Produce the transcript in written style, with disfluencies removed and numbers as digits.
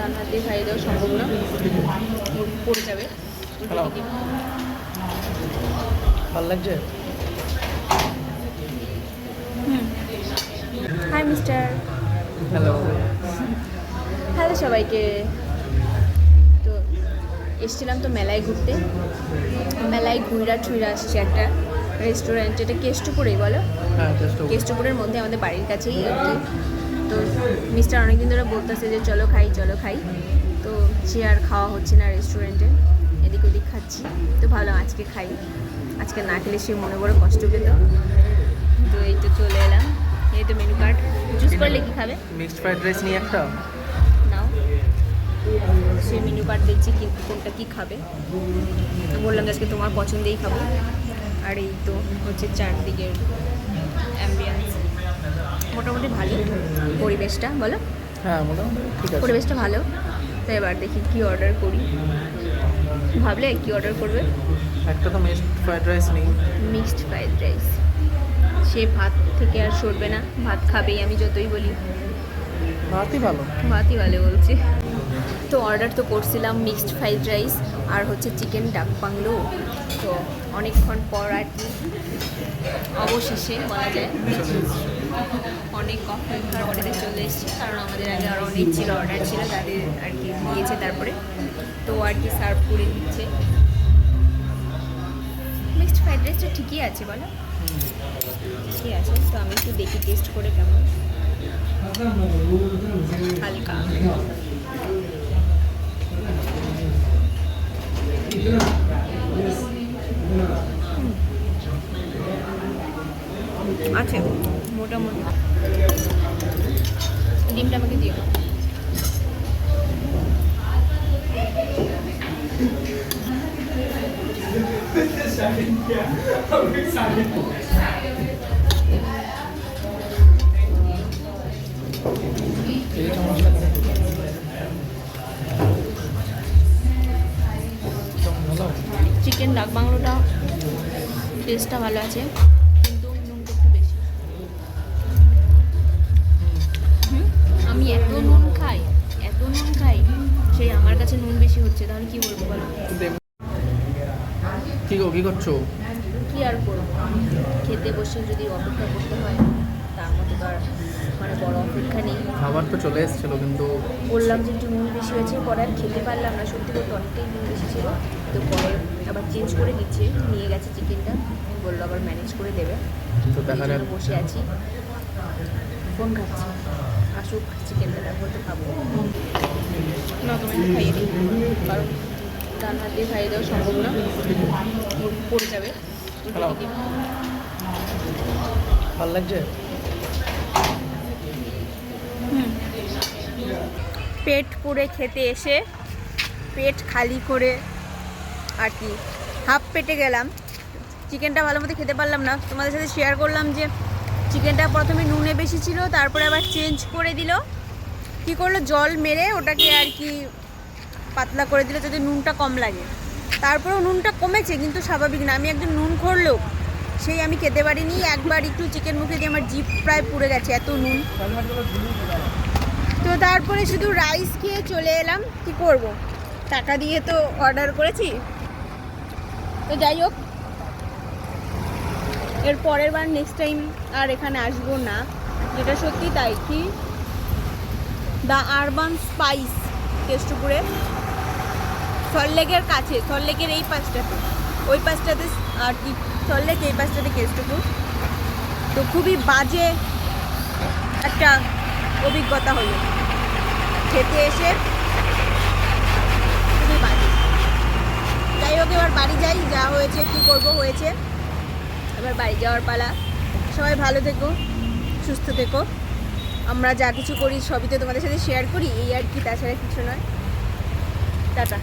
ডান হাত দিয়ে খাইয়ে দেওয়া সম্ভব না, পড়ে যাবে। ভালো লাগছে। High mister. হ্যালো হ্যালো সবাইকে। তো এসেছিলাম তো মেলায় ঘুরতে, মেলায় ঘুইরা ঠুইরা আসছে একটা রেস্টুরেন্ট, এটা কেষ্টপুরেই বলো। হ্যাঁ, কেষ্টপুরের মধ্যে আমাদের বাড়ির কাছেই আর কি। তো মিস্টার অনেকদিন ধরে বলতেছে যে চলো খাই চলো খাই, তো সে আর খাওয়া হচ্ছে না রেস্টুরেন্টে, এদিক ওদিক খাচ্ছি। তো ভালো আজকে খাই, আজকে না খেলে সে মনে বড় কষ্ট পেত। তো এই তো চলে এলাম, এই তো মেনু কার্ড। চুজ করলে কী খাবে? মিক্সড ফ্রাইড রাইস নিয়ে একটা নাও। সে মেনু কার্ড দেখছি কিন্তু কোনটা কী খাবে। বললাম যে আজকে তোমার পছন্দেই খাবো। আর এই তো হচ্ছে চারদিকের অ্যাম্বিয়েন্স, মোটামুটি ভালো পরিবেশটা, বলো। হ্যাঁ, মোটামুটি ঠিক আছে, পরিবেশটা ভালো। তো এবার দেখি কি অর্ডার করি। ভাবলে কি অর্ডার করবে? একটা তো মিক্সড ফ্রাইড রাইস নেই। Mixed fried rice. সে ভাত থেকে আর সরবে না, ভাত খাবেই আমি যতই বলি। ভাতই ভালো, ভাতই ভালো বলছি। তো অর্ডার তো করছিলাম মিক্সড ফ্রাইড রাইস আর হচ্ছে চিকেন ডাক বাংলো। তো অনেকক্ষণ পর আর কি অবশেষে বলা যায় অনেক অপেক্ষার পরে চলে এসেছে, কারণ আমাদের আগে আরও অনেক ছিল, অর্ডার ছিল, তাদের আর কি দিয়েছে তারপরে। তো আর কি সার্ভ করে দিচ্ছে। মিক্সড ফ্রাইড রাইসটা ঠিকই আছে বলো, ঠিকই আছে। তো আমি একটু দেখি টেস্ট করে কেমন। হালকা আছে মোটামুটি। ডিমটা আমাকে দিও। চিকেন ডাক বাংলোটা টেস্টটা ভালো আছে, কিন্তু নুনটা একটু বেশি। আমি এত নুন খাই, এত নুন খাই, সেই আমার কাছে নুন বেশি হচ্ছে, তাহলে কি বলবো বলো? কি করছো? কি আর করবো, খেতে বসে যদি অপেক্ষা করতে হয়, তার মধ্যে তো আর মানে বড় অপেক্ষা নেই। খাবার তো চলে এসেছিলো, কিন্তু বললাম যে একটু নুন বেশি হয়েছে, পরে আর খেতে পারলাম না, সত্যি বলতে অনেকটাই নুন বেশি ছিল। তো পরে আবার চেঞ্জ করে দিচ্ছে, নিয়ে গেছে চিকেনটা, বললো আবার ম্যানেজ করে দেবে। তো দেখা যাক। বসে আছি, ফোন খাচ্ছি, আসুক চিকেনটা তারপর তো খাবো। না তোমাকে খাইয়ে দিই, কারণ ডান হাত দিয়ে খাইয়ে দেওয়া সম্ভব না, পড়ে যাবে। ভালো লাগছে। পেট পুড়ে খেতে এসে পেট খালি করে আর কি হাফ পেটে গেলাম। চিকেনটা ভালো মতো খেতে পারলাম না, তোমাদের সাথে শেয়ার করলাম যে চিকেনটা প্রথমে নুনে বেশি ছিল, তারপরে আবার চেঞ্জ করে দিল। কী করলো, জল মেরে ওটাকে আর কি পাতলা করে দিল যাতে নুনটা কম লাগে। তারপরেও নুনটা কমেছে, কিন্তু স্বাভাবিক না। আমি একজন নুন খোর লোক, সেই আমি খেতে পারিনি। একবার একটু চিকেন মুখে দিয়ে আমার জিভ প্রায় পুড়ে গেছে, এত নুন। তো তারপরে শুধু রাইস খেয়ে চলে এলাম, কি করব, টাকা দিয়ে তো অর্ডার করেছি। তো যাই হোক, এর পরের বার নেক্সট টাইম আর এখানে আসবো না, যেটা সত্যি তাই। কি দ্য আরবান স্পাইস, কেষ্টপুরে, সল্টলেকের কাছে, সল্টলেকের এই পাশটাতে, ওই পাশটাতে আর কি সল্টলেক, এই পাশটাতে কেষ্টপুর। তো খুবই বাজে একটা অভিজ্ঞতা হলো খেতে এসে, খুবই বাজে। যাই হোক, এবার বাড়ি যাই, যা হয়েছে কী করবো হয়েছে, এবার বাড়ি যাওয়ার পালা। সবাই ভালো থেকো, সুস্থ থেকো। আমরা যা কিছু করি সবই তো তোমাদের সাথে শেয়ার করি, এই আর কি, তাছাড়া কিছু নয়। টাটা।